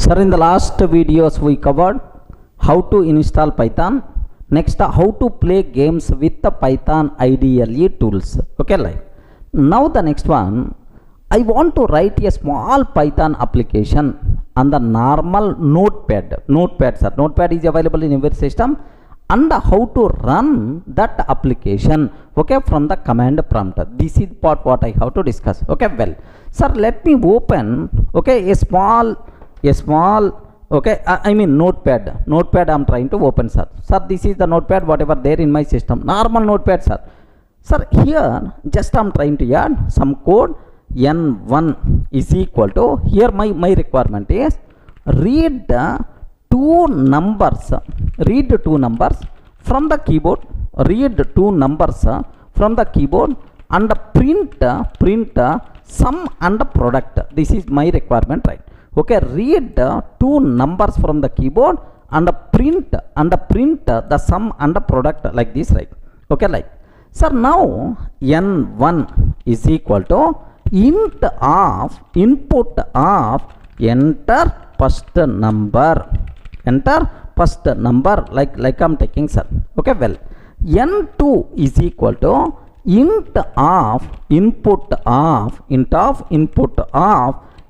Sir, in the last videos we covered how to install Python. Next, how to play games with the Python IDLE tools. Okay, like now the next one, I want to write a small Python application on the normal NotePad. NotePad, sir. NotePad is available in every system. And how to run that application, okay, from the command prompt. This is part what I have to discuss. Okay, well, sir, let me open, okay, a small okay, I mean notepad I'm trying to open, sir. This is the notepad whatever there in my system, normal notepad, sir. Here just I'm trying to add some code. N1 is equal to, here my requirement is read two numbers from the keyboard, and print sum and product. This is my requirement, right? Okay, read two numbers from the keyboard and print the sum and the product, like this, right? Okay, like, sir, now N1 is equal to input of enter first number, like I'm taking, sir. Okay, well, N2 is equal to input of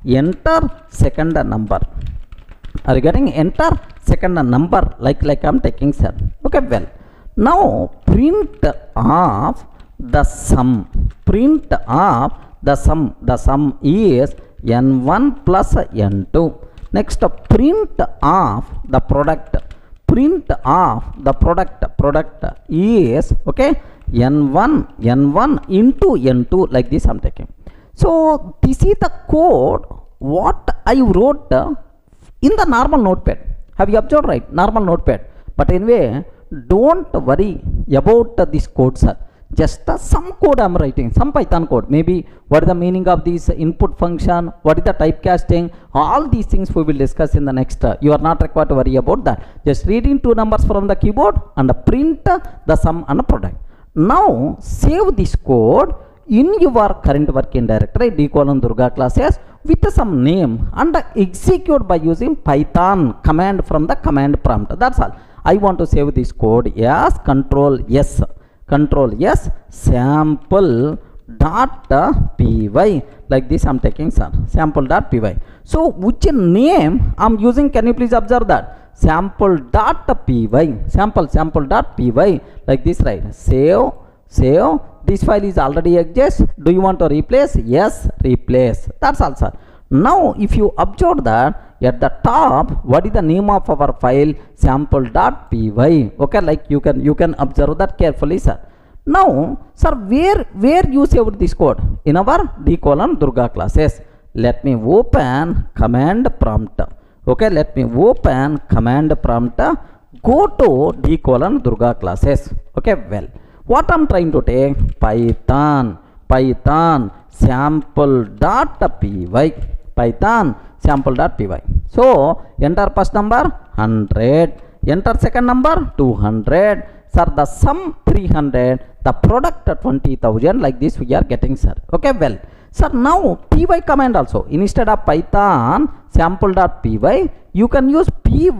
enter second number. Are you getting? Enter second number, like I'm taking, sir. Okay, well, now print of the sum. The sum is N1 plus N2. Next, print of the product. Product is, okay, N1 into N2, like this I'm taking. So this is the code what I wrote in the normal notepad. Have you observed, right? Normal notepad. But anyway, don't worry about this code, sir. Just some code I'm writing, some Python code. Maybe what is the meaning of this input function, what is the typecasting, all these things we will discuss in the next. You are not required to worry about that. Just reading two numbers from the keyboard and print the sum and product. Now save this code in your current working directory Durga classes with some name and execute by using Python command from the command prompt. That's all. I want to save this code as Control S sample.py, like this I'm taking, sir. Sample.py. So which name I'm using, can you please observe that? Sample.py, sample.py, like this, right? Save. This file is already exists. Do you want to replace? Yes, replace. That's all, sir. Now if you observe that at the top, what is the name of our file? Sample.py. Okay, like you can observe that carefully, sir. Now, sir, where you saved this code? In our Durga classes. Let me open command prompt. Okay, let me open command prompt. Go to Durga classes. Okay, well, what I'm trying to take? Python sample.py. So enter first number 100, enter second number 200, sir, the sum 300, the product 20,000, like this we are getting, sir. Okay, well, sir, now py command also, instead of Python sample.py, you can use py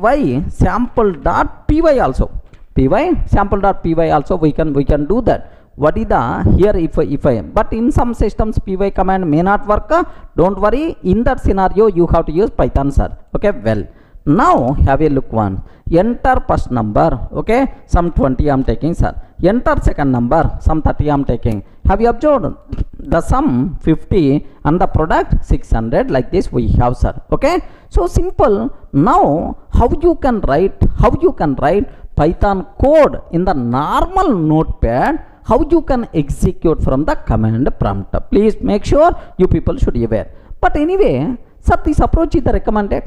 sample.py also. Py sample.py also we can do that. What is the here if I but in some systems py command may not work. Don't worry, in that scenario you have to use Python, sir. Okay, well, now have a look one. Enter first number, okay, some 20 I'm taking, sir. Enter second number, some 30 I'm taking. Have you observed the sum 50 and the product 600, like this we have, sir. Okay, so simple. Now how you can write Python code in the normal notepad, how you can execute from the command prompt. Please make sure you people should be aware. But anyway, sir, this approach is the recommended?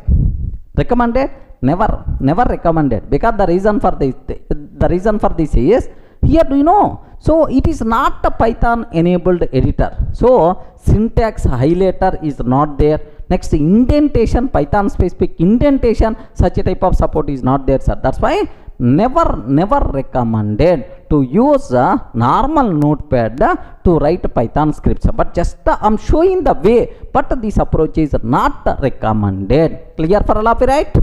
Never recommended, because the reason for this is, here, do you know, so it is not a Python enabled editor, so syntax highlighter is not there. Next, indentation, Python specific indentation, such a type of support is not there, sir. That's why never recommended to use a normal notepad to write Python scripts, but just I'm showing the way, but this approach is not recommended. Clear for all of you, right?